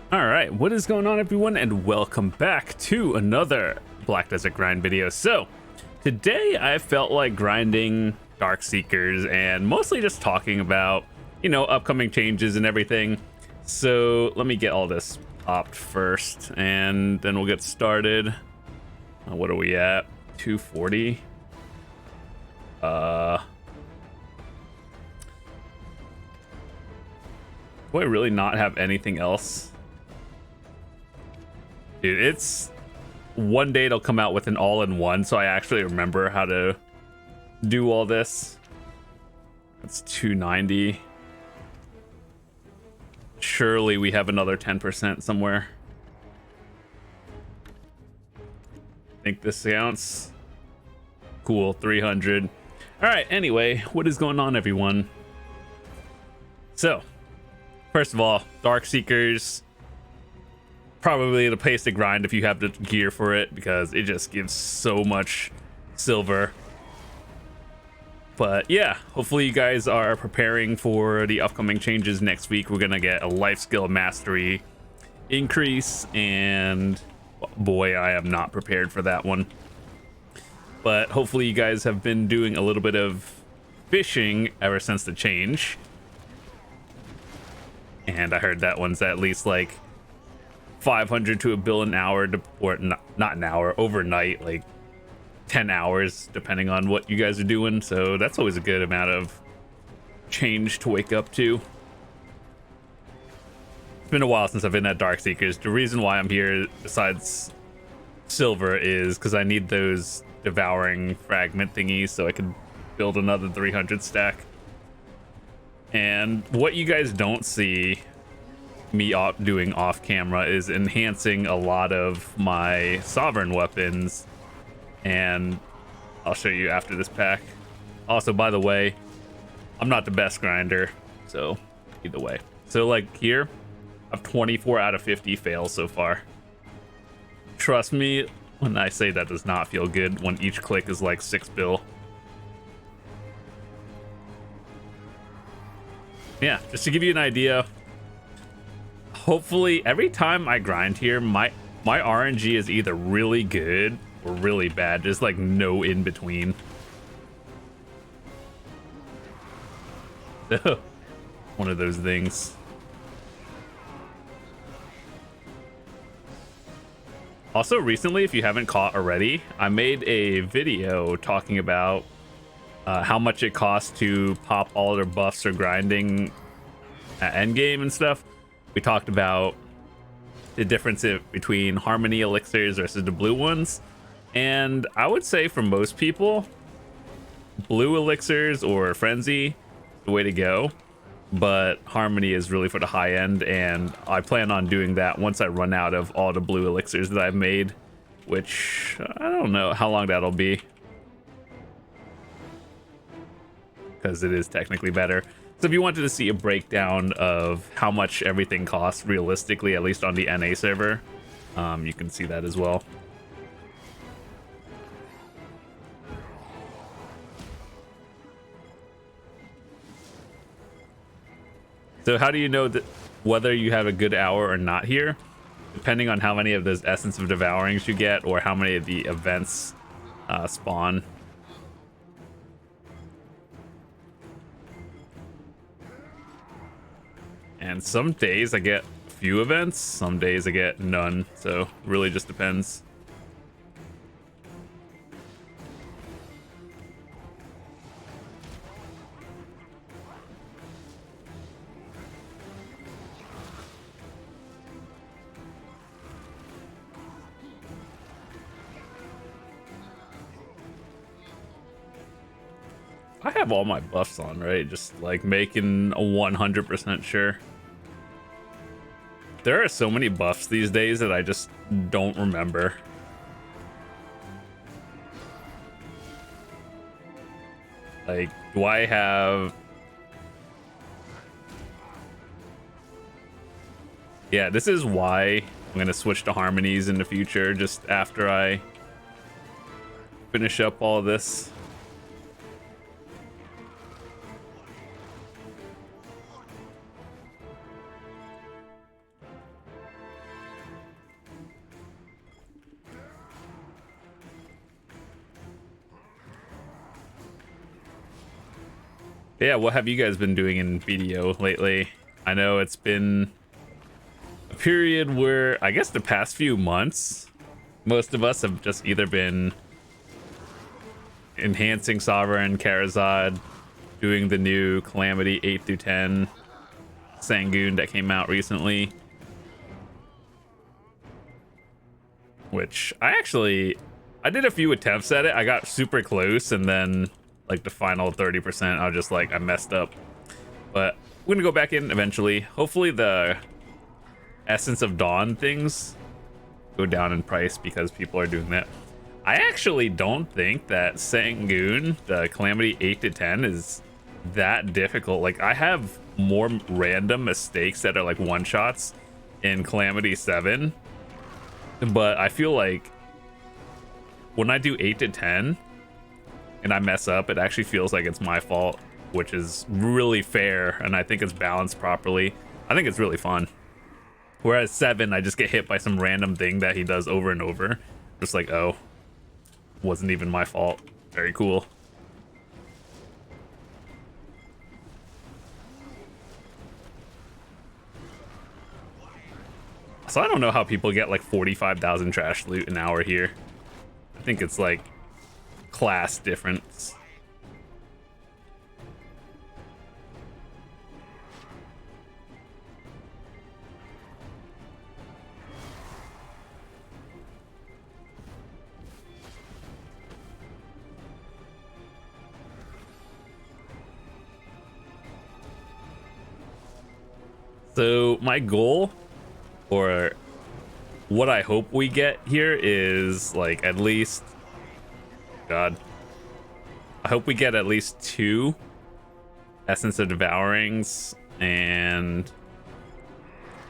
All right, what is going on, everyone, and welcome back to another Black Desert Grind video. So today I felt like grinding Darkseekers and mostly just talking about, upcoming changes and everything. So let me get all this popped first and then we'll get started. What are we at? 240. Do I really not have anything else? Dude, it's one day it'll come out with an all-in-one, so I actually remember how to do all this. That's 290. Surely we have another 10% somewhere. I think this counts. Cool, 300. All right, anyway, what is going on, everyone? So, first of all, Darkseekers, probably the place to grind if you have the gear for it, because it just gives so much silver. But yeah, hopefully you guys are preparing for the upcoming changes next week. We're gonna get a life skill mastery increase, and boy, I am not prepared for that one. But hopefully you guys have been doing a little bit of fishing ever since the change. And I heard that one's at least like 500 to a bill an hour, or not an hour, overnight, like 10 hours, depending on what you guys are doing. So that's always a good amount of change to wake up to. It's been a while since I've been at Darkseekers. The reason why I'm here, besides silver, is because I need those devouring fragment thingies so I can build another 300 stack. And what you guys don't see me doing off camera is enhancing a lot of my sovereign weapons, and I'll show you after this pack. Also, by the way, I'm not the best grinder, so either way. So like here, I've 24 out of 50 fails so far. Trust me when I say that does not feel good when each click is like 6 bill. Yeah, just to give you an idea, hopefully every time I grind here, my RNG is either really good or really bad. There's like no in between. One of those things. Also, recently, if you haven't caught already, I made a video talking about how much it costs to pop all their buffs or grinding at endgame and stuff. We talked about the difference between harmony elixirs versus the blue ones, and I would say for most people, blue elixirs or frenzy is the way to go, but harmony is really for the high end, and I plan on doing that once I run out of all the blue elixirs that I've made, which I don't know how long that'll be, because it is technically better. So if you wanted to see a breakdown of how much everything costs realistically, at least on the NA server, you can see that as well. So how do you know that whether you have a good hour or not here? Depending on how many of those Essence of Devourings you get, or how many of the events spawn. And some days I get a few events, some days I get none, so really just depends. I have all my buffs on, right? Just like making a 100% sure. There are so many buffs these days that I just don't remember. Like, do I have... Yeah, this is why I'm gonna switch to harmonies in the future, just after I finish up all this. Yeah, what have you guys been doing in BDO lately? I know it's been a period where I guess the past few months, most of us have just either been enhancing Sovereign, Karazad, doing the new Calamity 8 through 10 Sangoon that came out recently, which I did a few attempts at it. I got super close, and then like the final 30%, I was just like, I messed up. But we're gonna go back in eventually. Hopefully the Essence of Dawn things go down in price because people are doing that. I actually don't think that Sangoon, the Calamity 8 to 10, is that difficult. Like, I have more random mistakes that are like one-shots in Calamity 7, but I feel like when I do 8 to 10 and I mess up, it actually feels like it's my fault, which is really fair, and I think it's balanced properly. I think it's really fun. Whereas 7, I just get hit by some random thing that he does over and over. Just like, oh, wasn't even my fault. Very cool. So I don't know how people get like 45,000 trash loot an hour here. I think it's like class difference. So my goal, or what I hope we get here, is like at least, God, I hope we get at least 2 Essence of Devourings and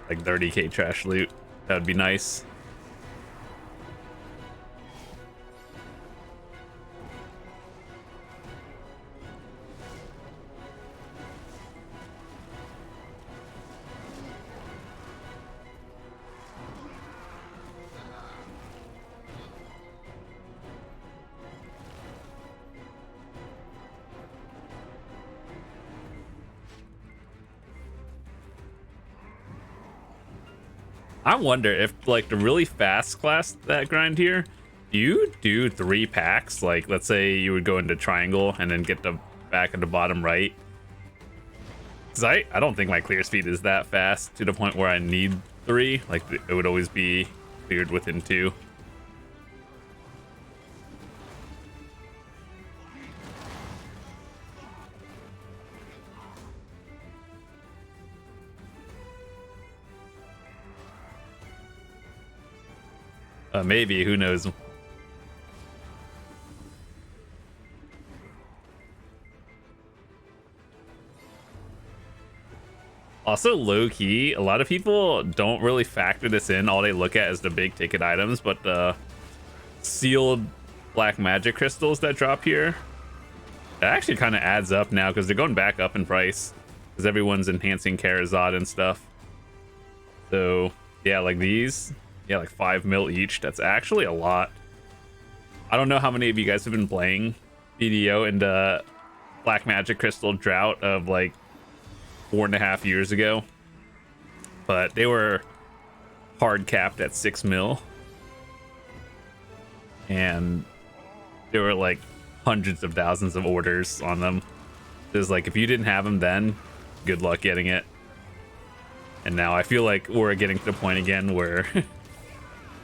like 30k trash loot. That would be nice. I wonder if like the really fast class that grind here, you do 3 packs. Like, let's say you would go into triangle and then get the back at the bottom right. Cause I don't think my clear speed is that fast to the point where I need 3. Like, it would always be cleared within 2. Maybe, who knows? Also, low-key, a lot of people don't really factor this in. All they look at is the big ticket items, but the sealed black magic crystals that drop here, that actually kind of adds up now because they're going back up in price because everyone's enhancing Karazad and stuff. So yeah, like these, yeah, like 5 mil each. That's actually a lot. I don't know how many of you guys have been playing BDO in the black magic crystal drought of like 4.5 years ago, but they were hard capped at 6 mil, and there were like hundreds of thousands of orders on them. It was like, if you didn't have them then, good luck getting it. And now I feel like we're getting to the point again where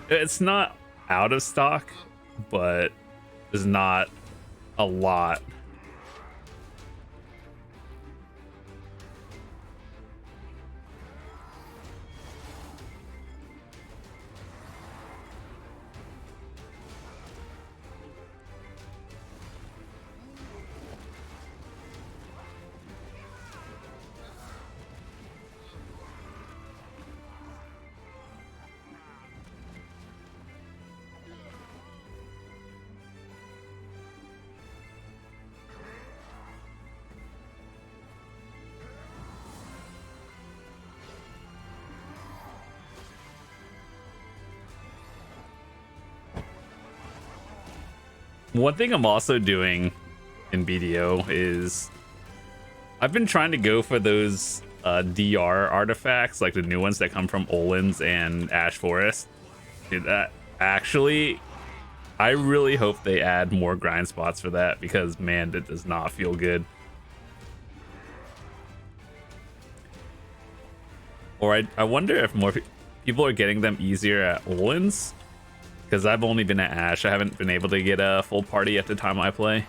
it's not out of stock, but there's not a lot. One thing I'm also doing in BDO is I've been trying to go for those DR artifacts, like the new ones that come from Olin's and Ash Forest. Dude, that actually, I really hope they add more grind spots for that, because man, that does not feel good. Or I wonder if more people are getting them easier at Olin's, because I've only been at Ash. I haven't been able to get a full party at the time I play.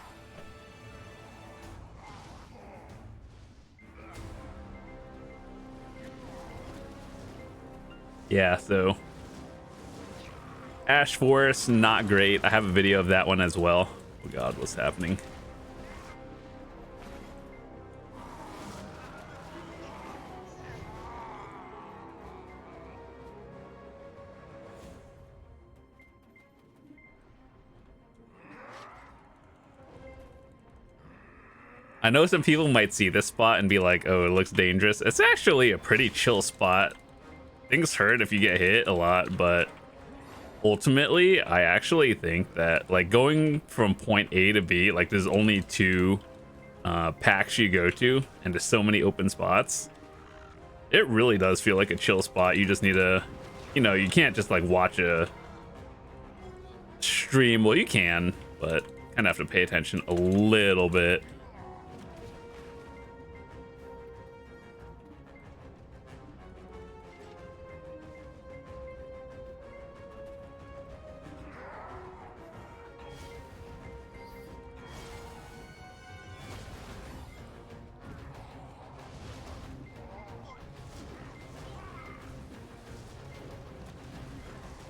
Yeah, so Ash Forest, not great. I have a video of that one as well. Oh god, what's happening? I know some people might see this spot and be like, oh, it looks dangerous. It's actually a pretty chill spot. Things hurt if you get hit a lot, but ultimately, I actually think that like going from point A to B, like there's only two packs you go to, and there's so many open spots. It really does feel like a chill spot. You just need to, you know, you can't just like watch a stream. Well, you can, but kind of have to pay attention a little bit.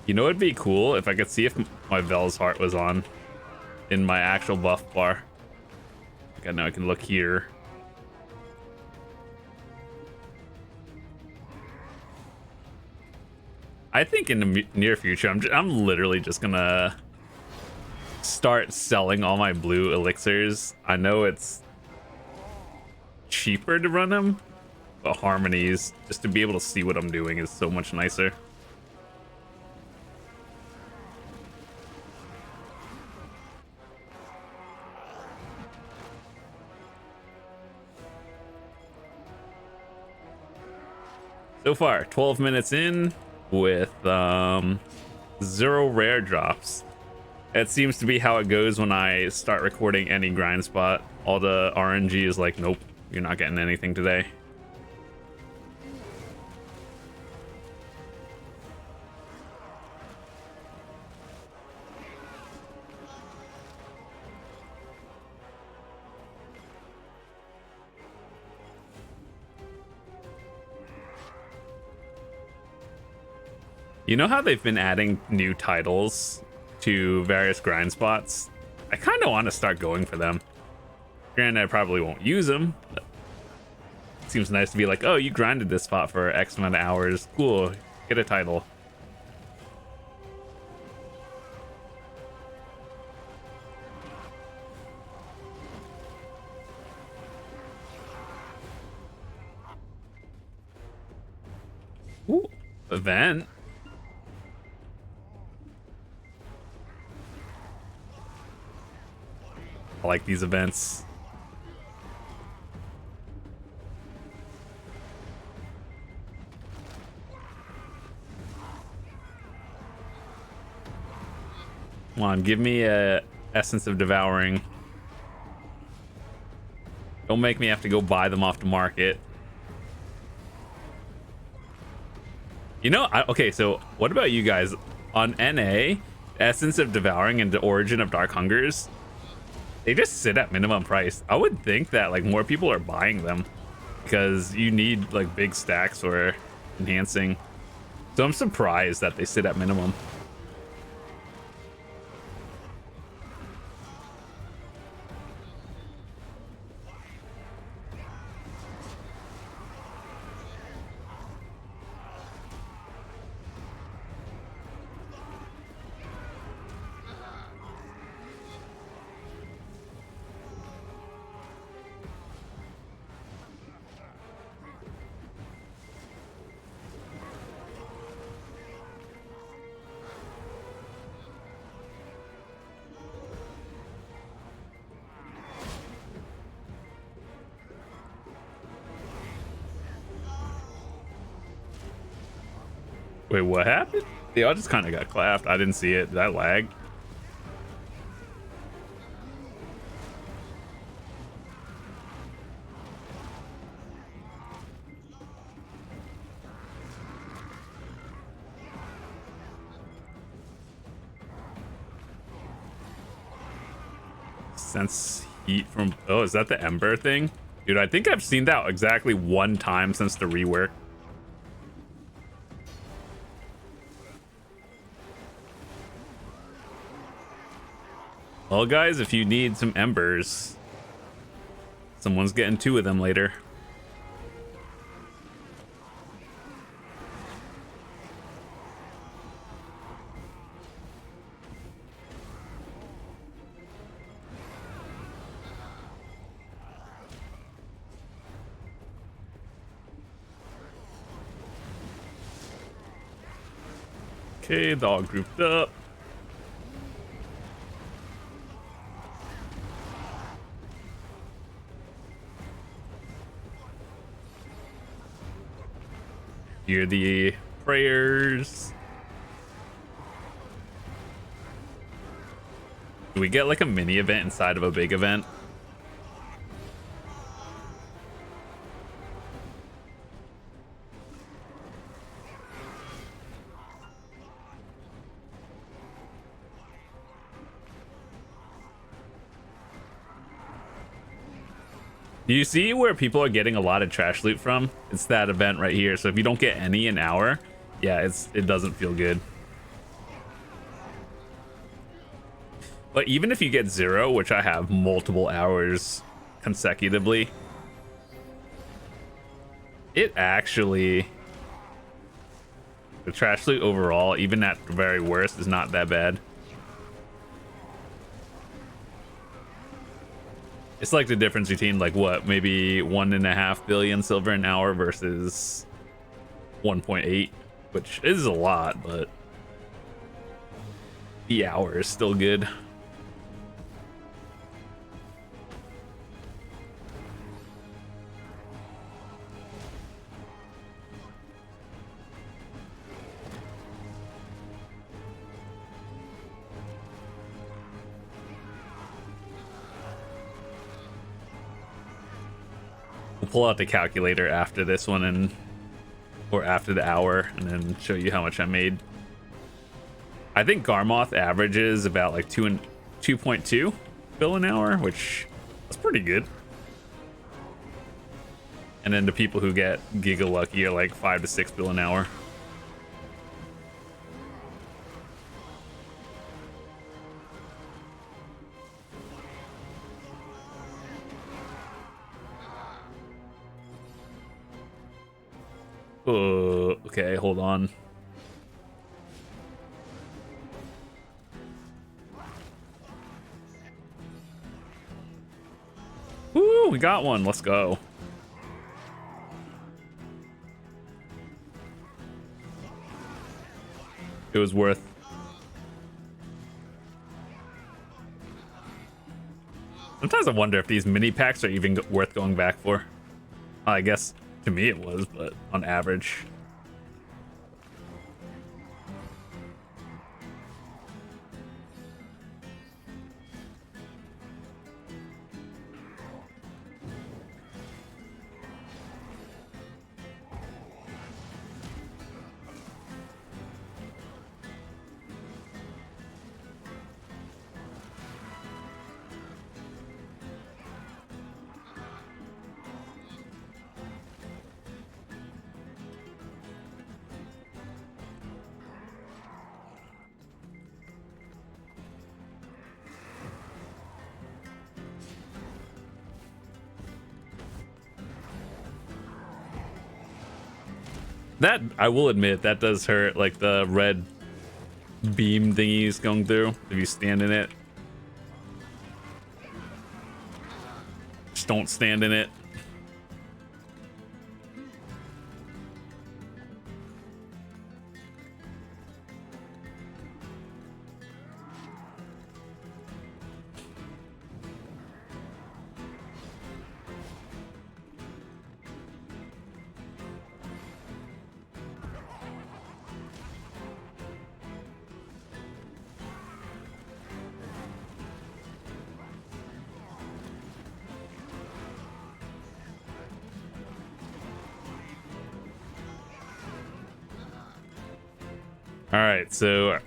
You know, it'd be cool if I could see if my Vel's heart was on in my actual buff bar. Like I know I can look here. I think in the near future, I'm literally just gonna start selling all my blue elixirs. I know it's cheaper to run them, but harmonies, just to be able to see what I'm doing, is so much nicer. So far, 12 minutes in with 0 rare drops. It seems to be how it goes when I start recording any grind spot. All the RNG is like, nope, you're not getting anything today. You know how they've been adding new titles to various grind spots? I kind of want to start going for them. Granted, I probably won't use them, but it seems nice to be like, oh, you grinded this spot for X amount of hours. Cool, get a title. Ooh, event. I like these events. Come on, give me a Essence of Devouring. Don't make me have to go buy them off the market. You know, okay, so what about you guys? On NA, Essence of Devouring and the Origin of Dark Hungers, they just sit at minimum price. I would think that like more people are buying them because you need like big stacks for enhancing. So I'm surprised that they sit at minimum. Wait, what happened? They all just kind of got clapped. I didn't see it. Did I lag? Sense heat from... Oh, is that the Ember thing? Dude, I think I've seen that exactly one time since the rework. Well, guys, if you need some embers, someone's getting 2 of them later. Okay, they're all grouped up. Hear the prayers. Do we get like a mini event inside of a big event? Do you see where people are getting a lot of trash loot from? It's that event right here. So if you don't get any an hour, yeah, it doesn't feel good. But even if you get 0, which I have multiple hours consecutively, it actually, the trash loot overall, even at the very worst, is not that bad. It's like the difference between like what, maybe 1.5 billion silver an hour versus 1.8, which is a lot, but the hour is still good. We'll pull out the calculator after this one or after the hour and then show you how much I made. I think Garmoth averages about like 2.2 bill an hour, which is pretty good. And then the people who get Giga Lucky are like 5 to 6 bill an hour. Okay, hold on. Woo, we got one. Let's go. It was worth. Sometimes I wonder if these mini packs are even worth going back for. I guess to me it was, but on average. That, I will admit, that does hurt, like the red beam thingies going through if you stand in it. Just don't stand in it. All right, so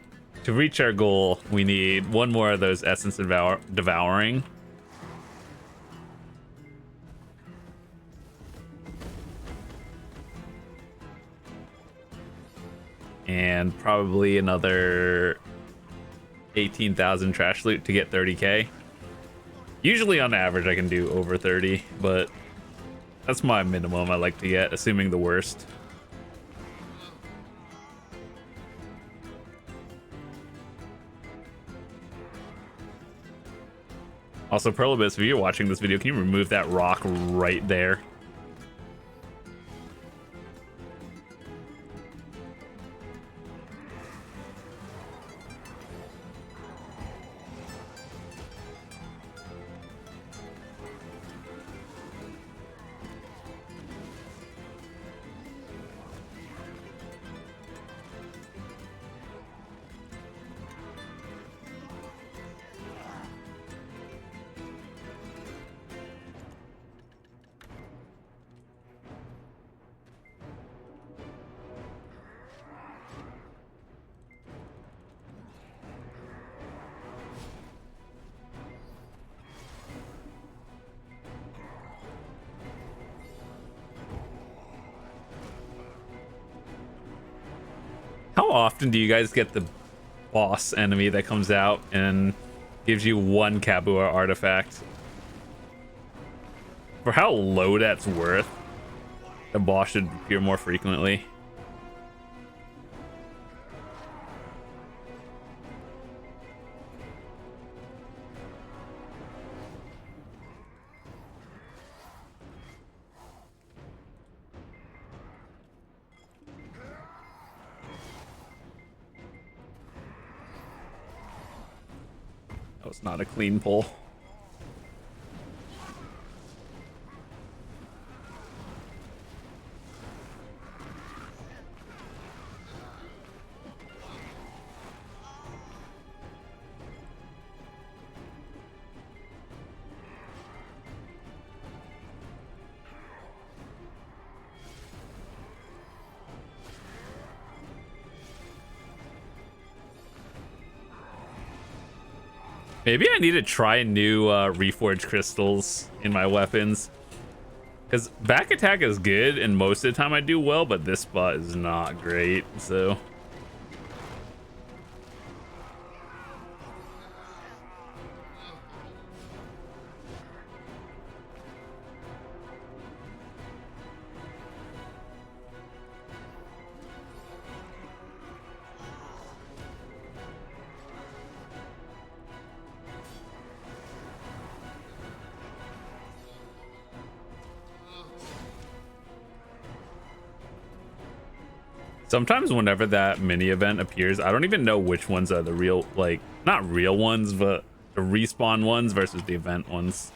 to reach our goal, we need one more of those essence devouring. And probably another 18,000 trash loot to get 30k. Usually on average I can do over 30, but that's my minimum I like to get, assuming the worst. Also, Perlibus, if you're watching this video, can you remove that rock right there? How often do you guys get the boss enemy that comes out and gives you one Kabua artifact? For how low that's worth, the boss should appear more frequently. That was not a clean pull. Maybe I need to try new reforged crystals in my weapons. Because back attack is good, and most of the time I do well, but this spot is not great, so... Sometimes whenever that mini event appears, I don't even know which ones are the real, like, not real ones, but the respawn ones versus the event ones.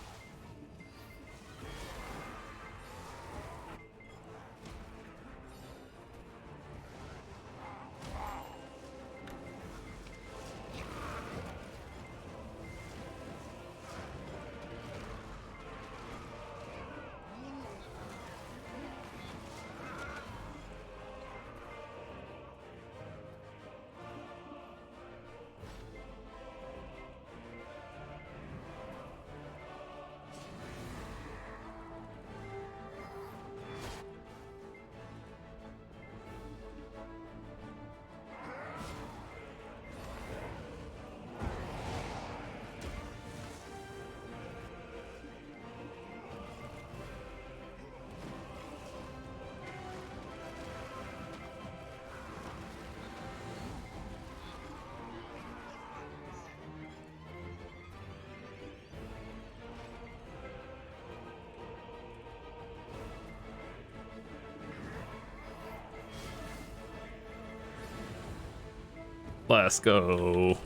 Let's go. All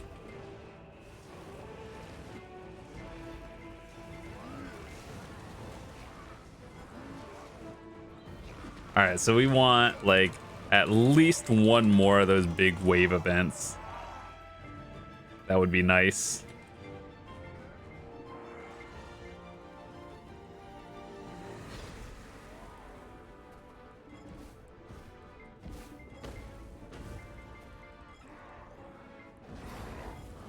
right, so we want like at least one more of those big wave events. That would be nice.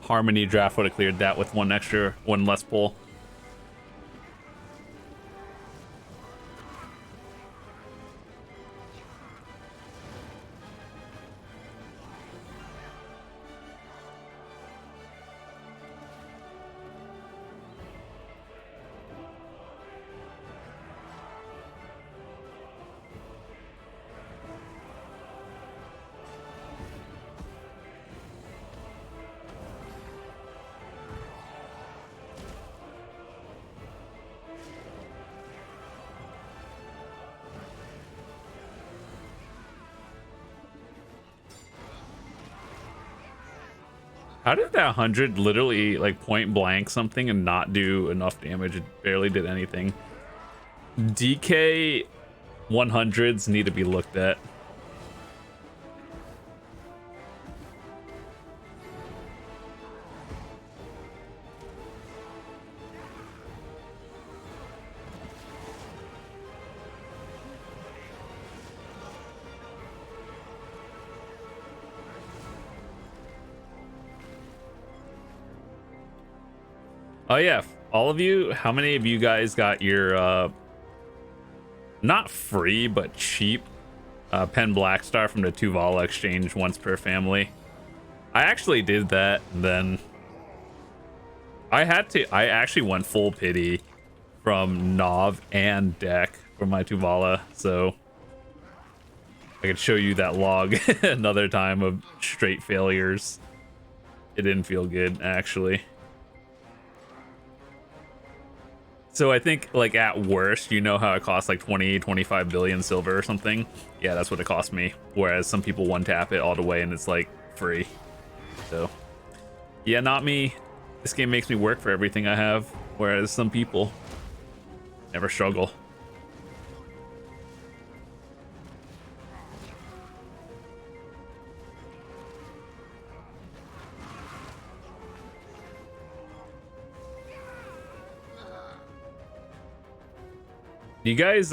Harmony draft would have cleared that with one less pull. How did that 100 literally like point blank something and not do enough damage? It barely did anything. DK 100s need to be looked at. Oh yeah, all of you, how many of you guys got your not free but cheap Pen Blackstar from the Tuvala exchange once per family? I actually did that, and then I actually went full pity from Nov and Deck for my Tuvala, so I could show you that log another time of straight failures. It didn't feel good, actually. So I think, like, at worst, you know how it costs like 25 billion silver or something? Yeah, that's what it cost me. Whereas some people one-tap it all the way and it's like free. So yeah, not me. This game makes me work for everything I have, whereas some people never struggle. Do you guys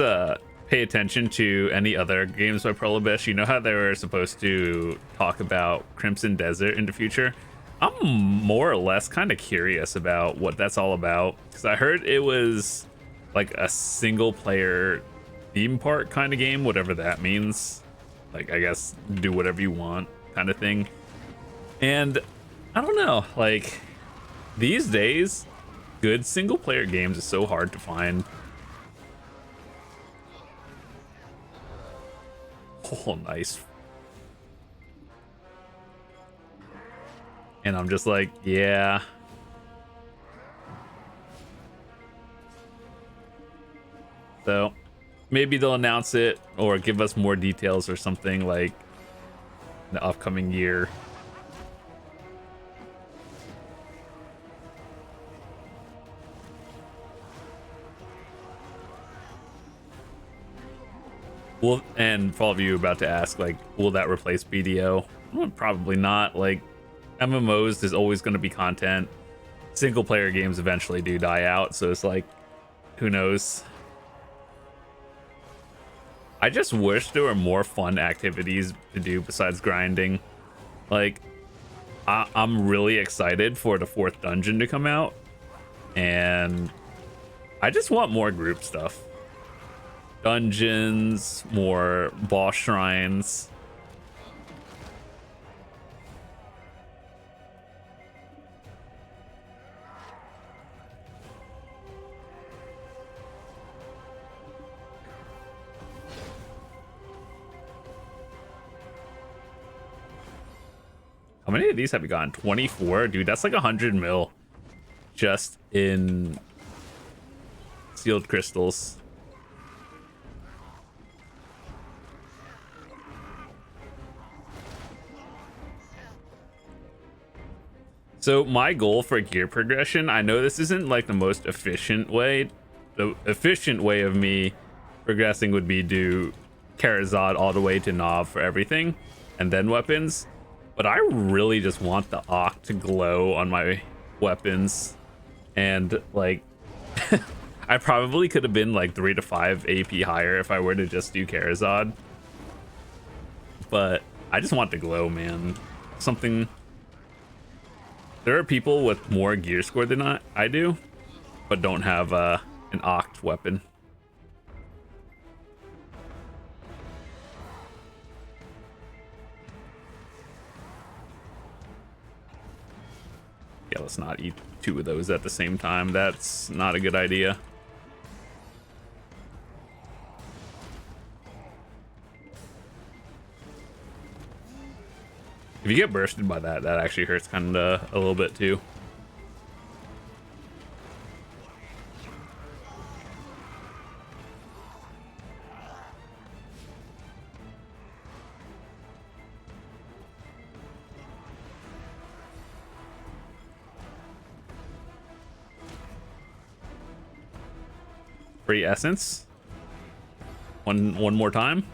pay attention to any other games by Prolobish? You know how they were supposed to talk about Crimson Desert in the future? I'm more or less kind of curious about what that's all about, because I heard it was like a single player theme park kind of game, whatever that means. Like, I guess do whatever you want kind of thing. And I don't know, like, these days good single player games is so hard to find. Oh, nice. And I'm just like, yeah. So maybe they'll announce it or give us more details or something like in the upcoming year. Well, and for all of you about to ask, like, will that replace BDO? Well, probably not. Like, MMOs, there's always going to be content. Single player games eventually do die out, so it's like, who knows? I just wish there were more fun activities to do besides grinding. Like, I'm really excited for the 4th dungeon to come out, and I just want more group stuff. Dungeons, more boss shrines. How many of these have you gotten? 24? Dude, that's like 100 mil just in sealed crystals. So my goal for gear progression, I know this isn't like the most efficient way. The efficient way of me progressing would be do Karazad all the way to Nov for everything and then weapons. But I really just want the Oct to glow on my weapons. And like, I probably could have been like 3 to 5 AP higher if I were to just do Karazad. But I just want the glow, man. Something There are people with more gear score than I do, but don't have an oct weapon. Yeah, let's not eat 2 of those at the same time. That's not a good idea. If you get bursted by that, that actually hurts kind of a little bit too. Free essence. One more time.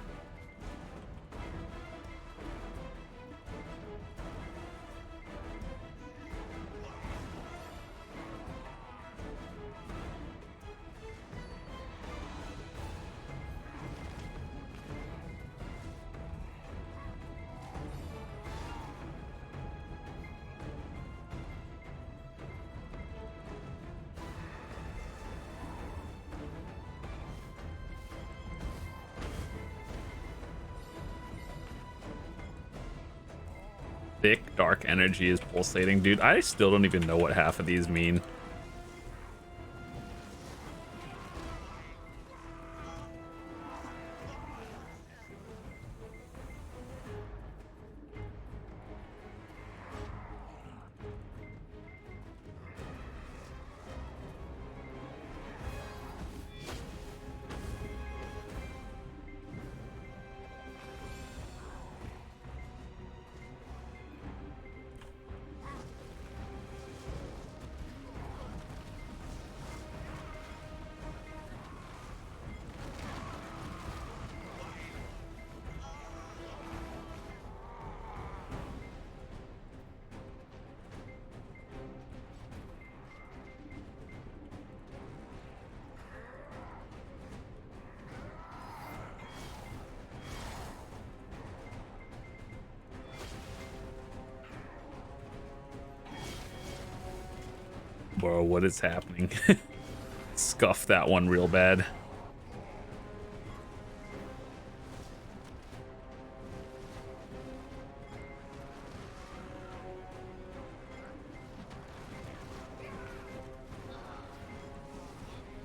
Thick dark energy is pulsating. Dude, I still don't even know what half of these mean. Bro, what is happening? Scuff that one real bad.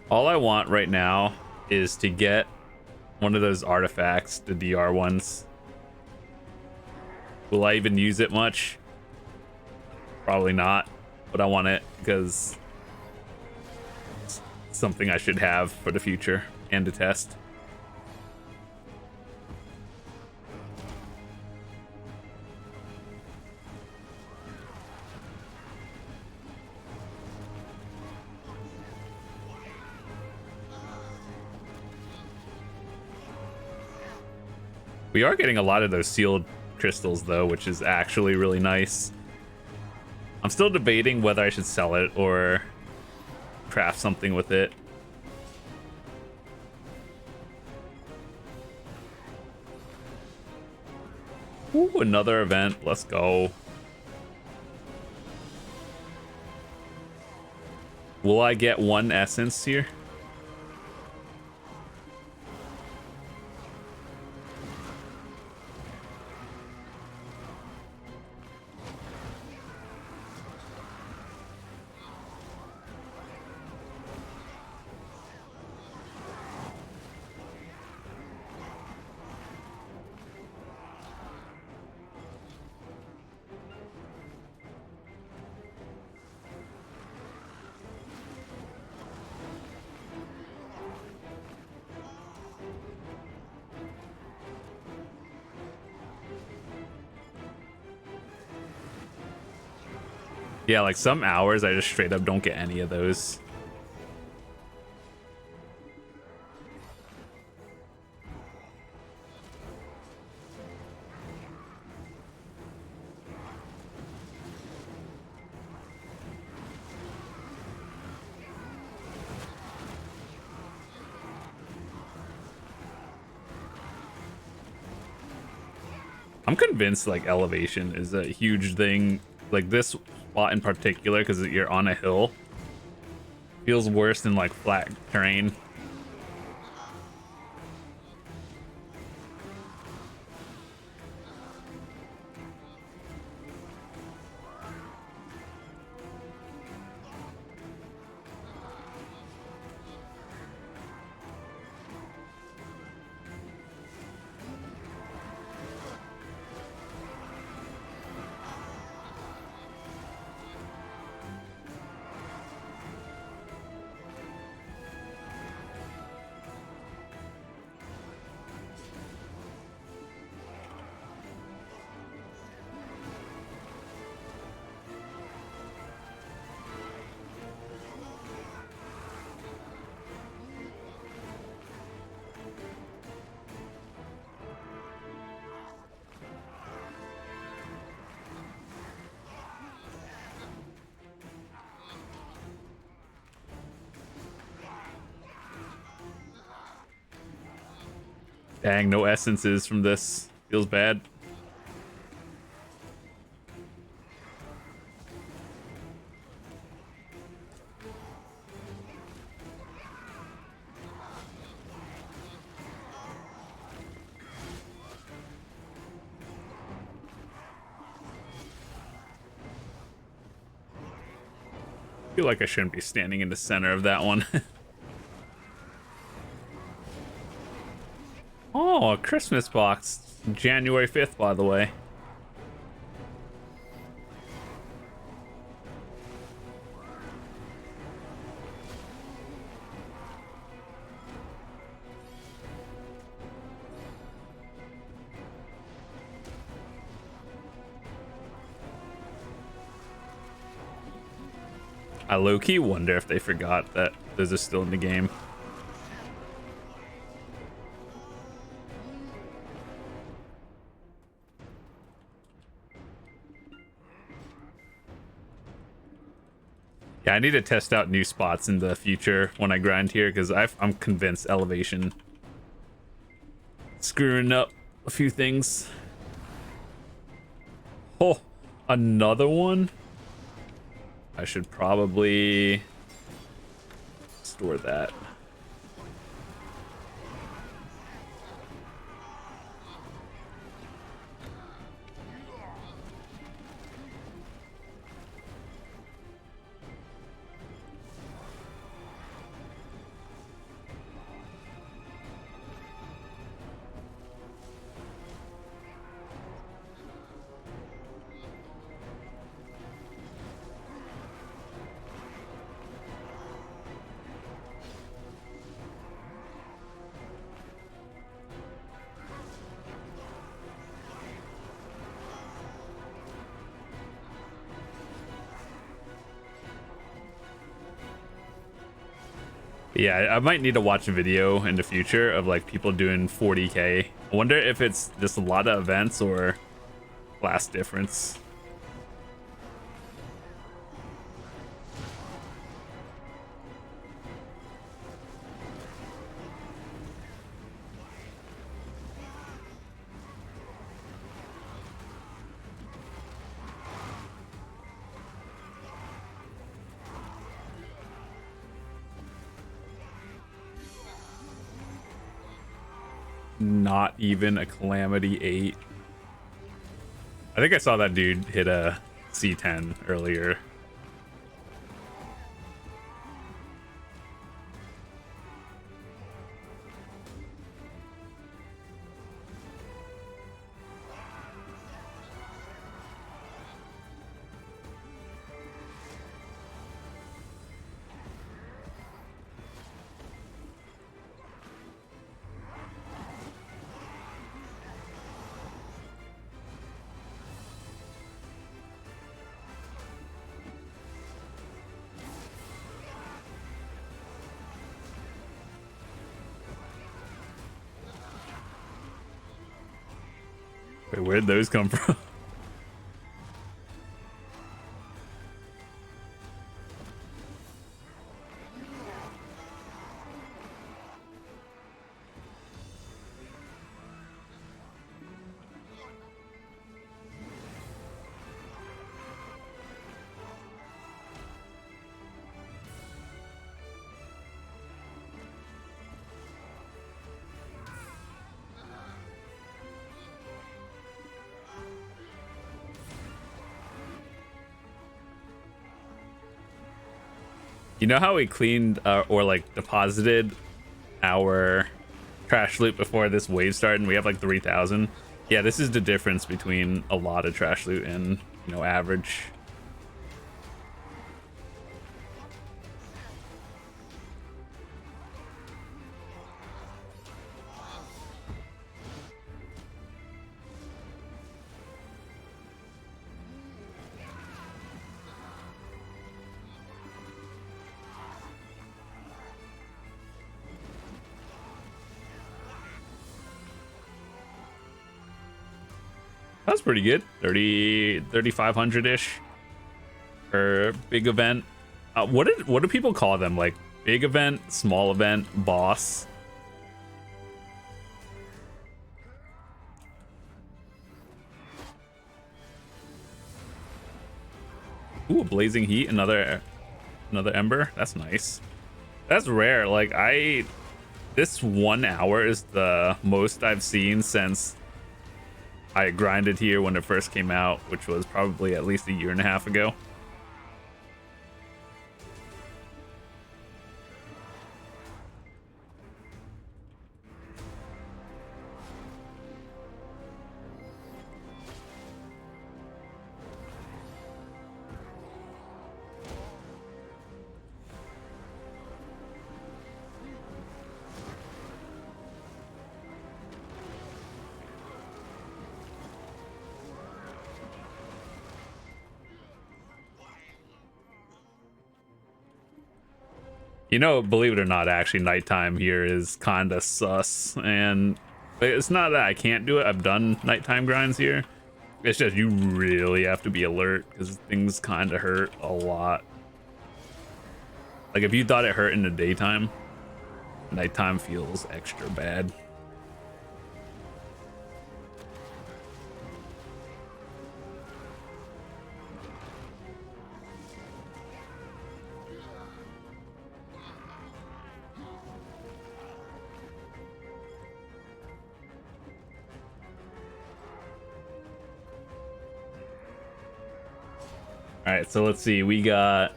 All I want right now is to get one of those artifacts, the DR ones. Will I even use it much? Probably not, but I want it because it's something I should have for the future and to test. We are getting a lot of those sealed crystals though, which is actually really nice. I'm still debating whether I should sell it or craft something with it. Ooh, another event. Let's go. Will I get 1 essence here? Yeah, like some hours I just straight up don't get any of those. I'm convinced like elevation is a huge thing Like this spot in particular, because you're on a hill, feels worse than like flat terrain. Dang, no essences from this. Feels bad. I feel like I shouldn't be standing in the center of that one. Oh, a Christmas box. January 5th, by the way. I low-key wonder if they forgot that those are still in the game. Yeah, I need to test out new spots in the future when I grind here, because I'm convinced elevation screwing up a few things. Oh, another one? I should probably store that. Yeah, I might need to watch a video in the future of like people doing 40k. I wonder if it's just a lot of events or class difference. Not even a Calamity 8. I think I saw that dude hit a C10 earlier. Wait, where'd those come from? You know how we cleaned or like deposited our trash loot before this wave started and we have like 3,000? Yeah, this is the difference between a lot of trash loot and, you know, average. That's pretty good. 3,500-ish for big event. What do people call them? Like big event, small event, boss? Ooh, blazing heat, another ember. That's nice. That's rare. Like this 1 hour is the most I've seen since I grinded here when it first came out, which was probably at least a year and a half ago. You know, believe it or not, actually, nighttime here is kind of sus. And it's not that I can't do it. I've done nighttime grinds here. It's just you really have to be alert because things kind of hurt a lot. Like if you thought it hurt in the daytime, nighttime feels extra bad. All right, so let's see. We got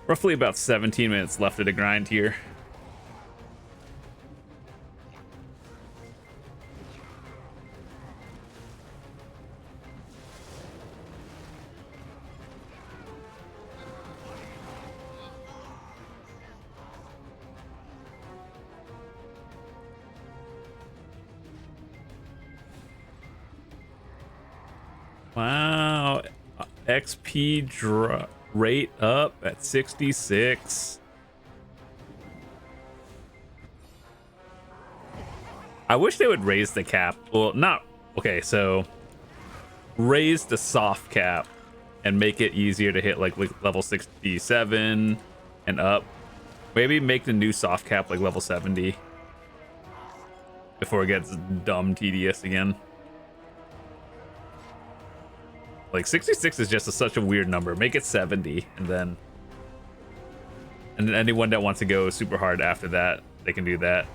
roughly about 17 minutes left of the grind here. Wow. XP rate up at 66. I wish they would raise the cap. Well, not okay, so raise the soft cap and make it easier to hit like level 67 and up. Maybe make the new soft cap like level 70 before it gets dumb tedious again. Like 66 is just such a weird number. Make it 70 and then anyone that wants to go super hard after that, they can do that.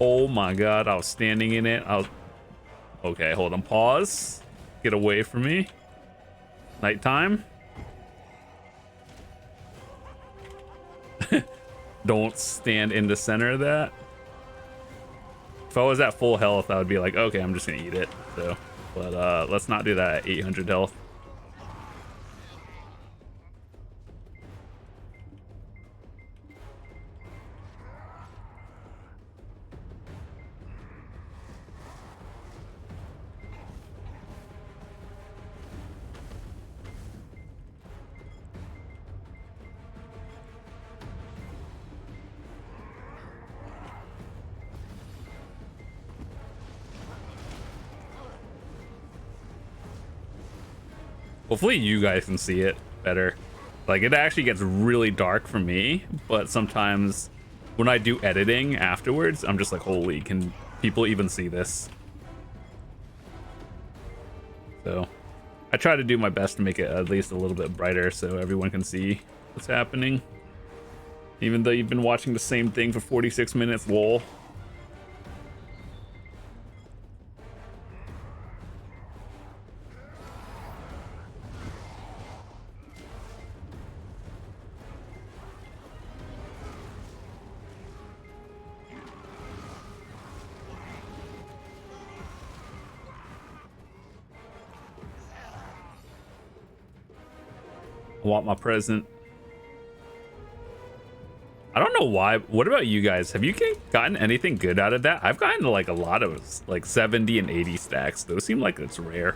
Oh my god, I was standing in it. Okay, hold on, pause. Get away from me. Nighttime. Don't stand in the center of that. If I was at full health, I would be like, okay, I'm just gonna eat it. So, but let's not do that at 800 health. Hopefully you guys can see it better. Like it actually gets really dark for me, but sometimes when I do editing afterwards, I'm just like, holy, can people even see this? So I try to do my best to make it at least a little bit brighter so everyone can see what's happening. Even though you've been watching the same thing for 46 minutes, lol. I want my present. I don't know why. What about you guys? Have you gotten anything good out of that? I've gotten like a lot of like 70 and 80 stacks. Those seem like it's rare.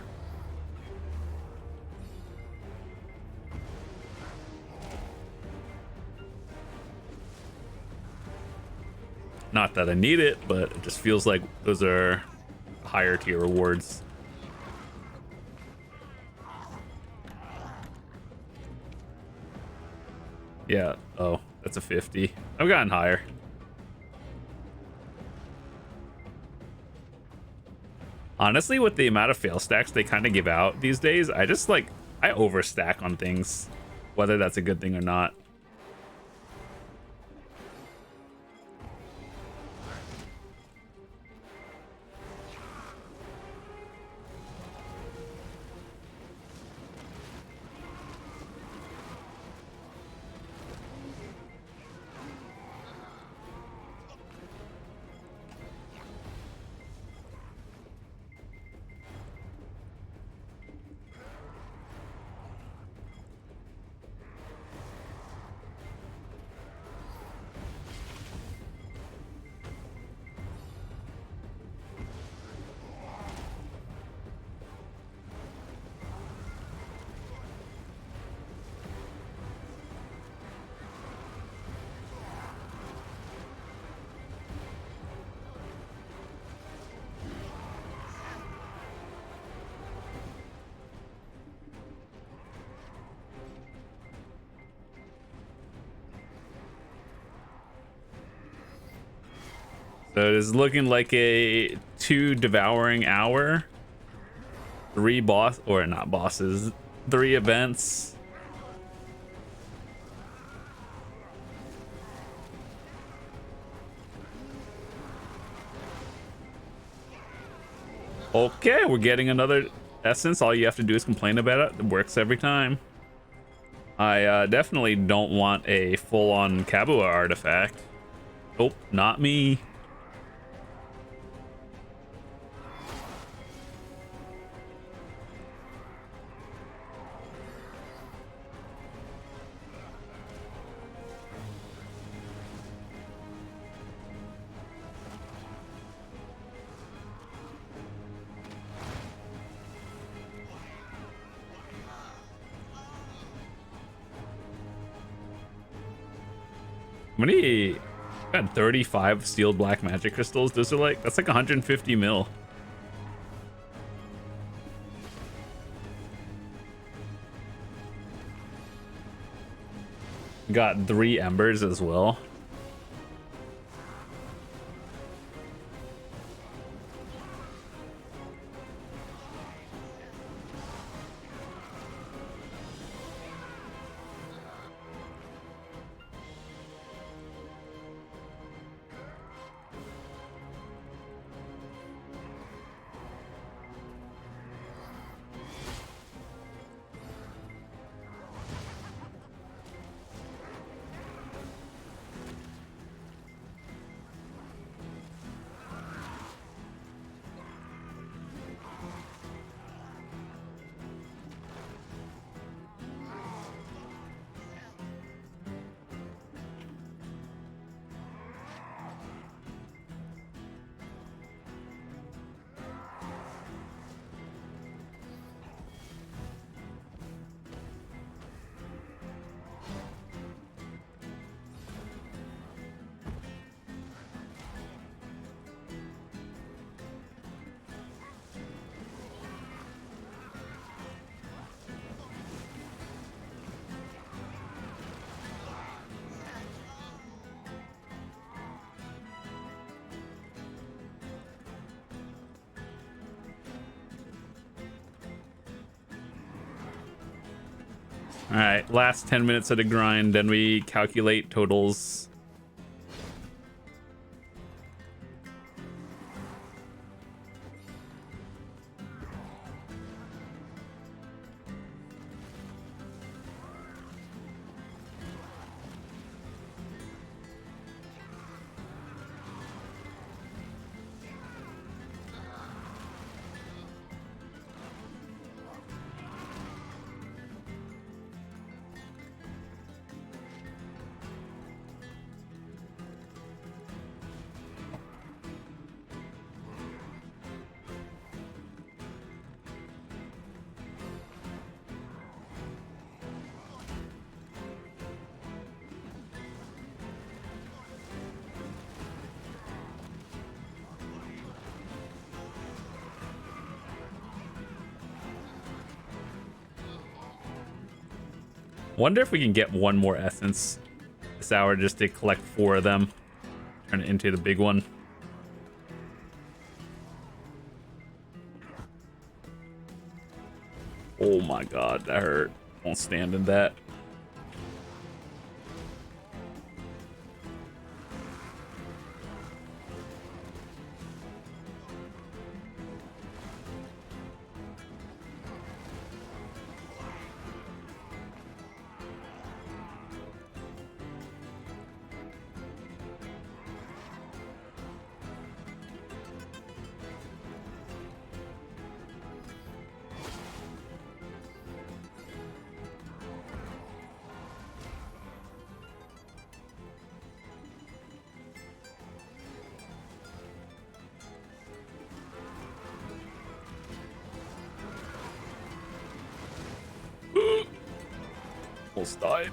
Not that I need it, but it just feels like those are higher tier rewards. Yeah. Oh, that's a 50. I've gotten higher. Honestly, with the amount of fail stacks they kind of give out these days, I overstack on things, whether that's a good thing or not. So it is looking like a 2 devouring hour, 3 boss, or not bosses, 3 events. Okay, we're getting another essence. All you have to do is complain about it. It works every time. I definitely don't want a full-on Kabua artifact. Oh, not me. Many got 35 sealed black magic crystals. Those are like, that's like 150 mil. Got 3 embers as well. All right, last 10 minutes of the grind, then we calculate totals. Wonder if we can get one more essence this hour just to collect 4 of them. Turn it into the big one. Oh my god, that hurt. Won't stand in that. Almost died.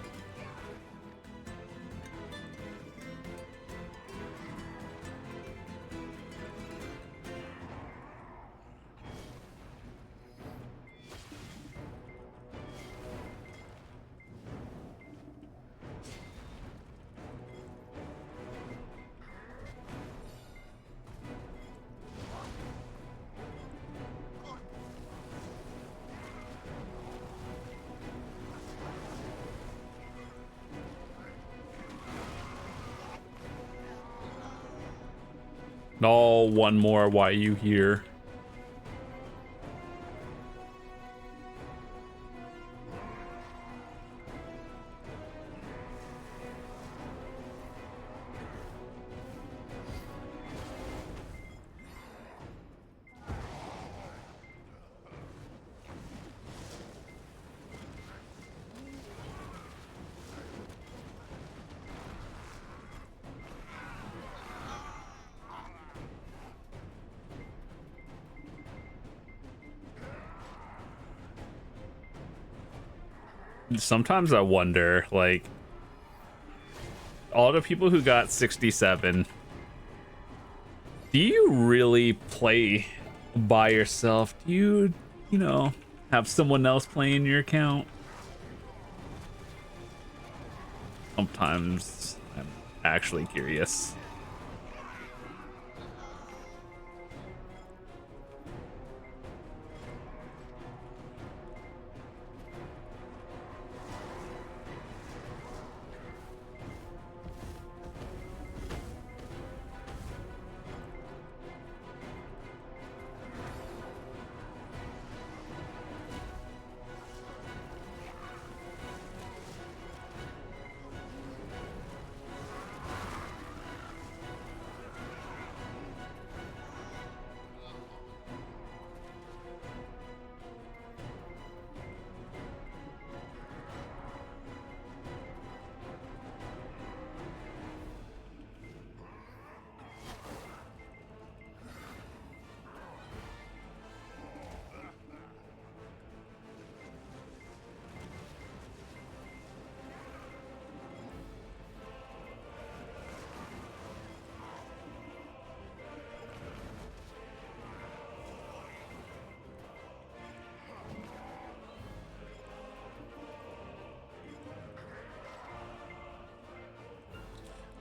No, one more. Why are you here? Sometimes I wonder, like, all the people who got 67, do you really play by yourself? Do you know, have someone else playing your account? Sometimes I'm actually curious.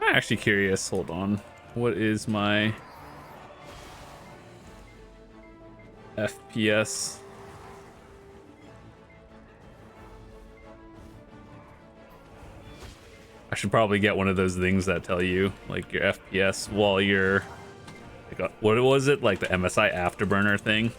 I'm actually curious. Hold on. What is my FPS? I should probably get one of those things that tell you like your FPS while you're like, what was it, like the MSI Afterburner thing?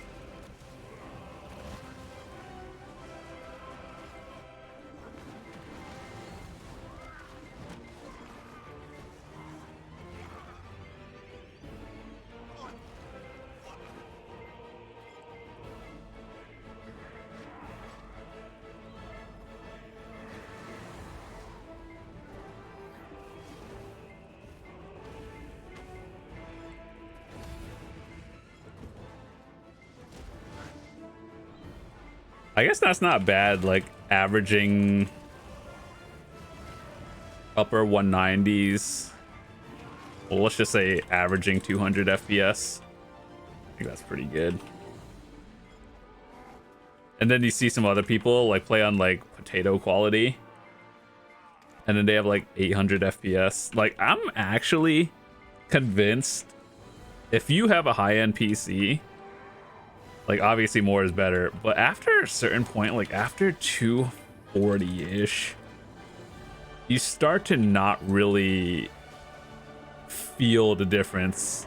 I guess that's not bad, like averaging upper 190s. Well, let's just say averaging 200 FPS. I think that's pretty good. And then you see some other people like play on like potato quality, and then they have like 800 FPS. Like, I'm actually convinced if you have a high-end PC, like obviously more is better, but after a certain point, like after 240-ish, you start to not really feel the difference.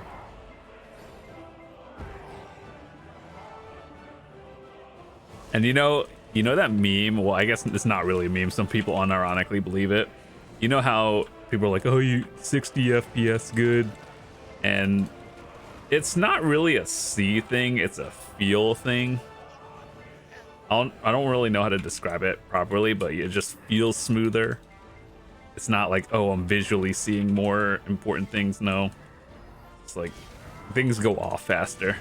And you know that meme, well, I guess it's not really a meme, some people unironically believe it. You know how people are like, oh, you 60 FPS good, and it's not really a C thing, it's a feel thing. I don't really know how to describe it properly, but it just feels smoother. It's not like, oh, I'm visually seeing more important things. No, it's like things go off faster.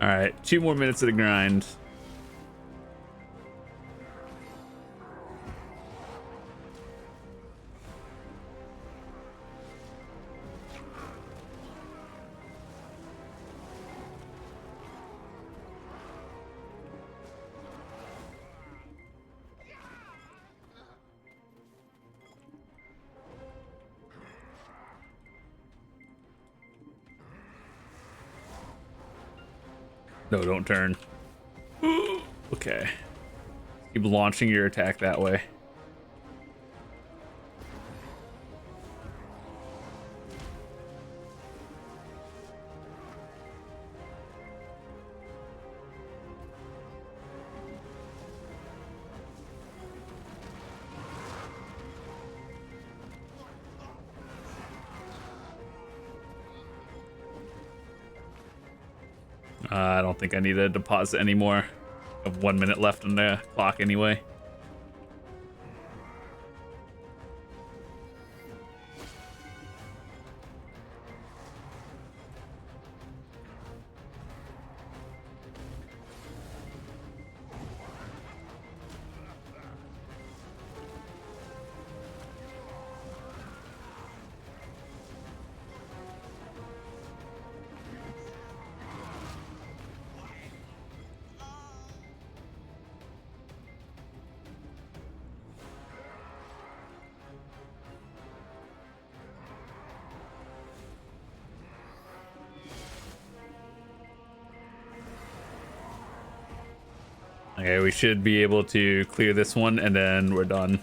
All right, 2 more minutes of the grind. No, don't turn. Okay. Keep launching your attack that way. I don't think I need to deposit anymore. I have 1 minute left on the clock anyway. Okay, we should be able to clear this one and then we're done.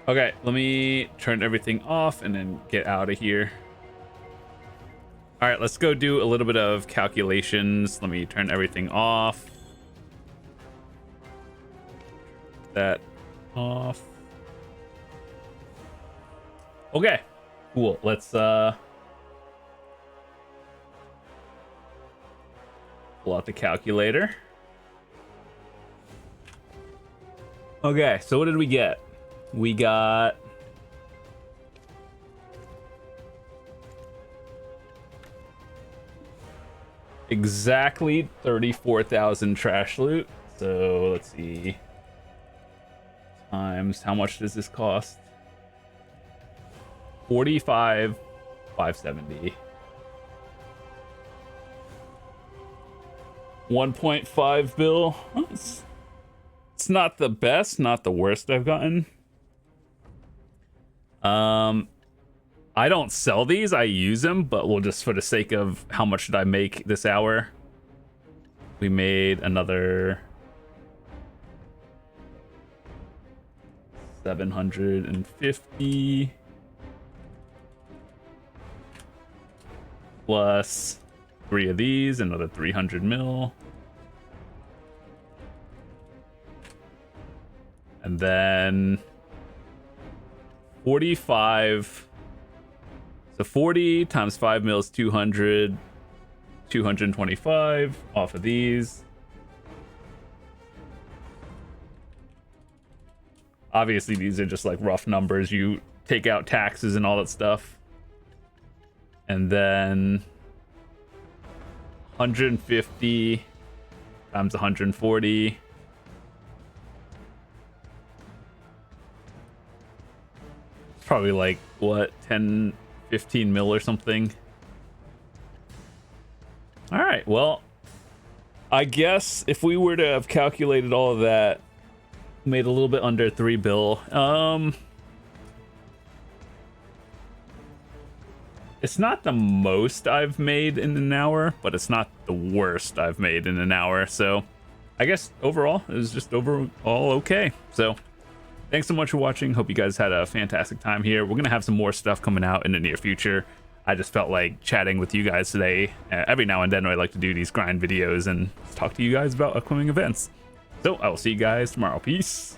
Okay, let me turn everything off and then get out of here. All right, let's go do a little bit of calculations. Let me turn everything off. That off. Okay, cool. Let's pull out the calculator. Okay, so what did we get? We got exactly 34,000 trash loot. So let's see. times how much does this cost? 45,570. 1.5 bill. Oh, it's not the best, not the worst I've gotten. I don't sell these, I use them, but we'll just, for the sake of how much did I make this hour, we made another 750 plus 3 of these, another 300 mil. And then 45. So 40 times 5 mil is 200. 225 off of these. Obviously, these are just like rough numbers. You take out taxes and all that stuff. And then 150 times 140. It's probably like, what, 10, 15 mil or something. All right, well, I guess if we were to have calculated all of that, made a little bit under 3 bill. It's not the most I've made in an hour, but it's not the worst I've made in an hour. So I guess overall, it was just overall okay. So thanks so much for watching. Hope you guys had a fantastic time here. We're going to have some more stuff coming out in the near future. I just felt like chatting with you guys today. Every now and then I like to do these grind videos and talk to you guys about upcoming events. So I will see you guys tomorrow. Peace.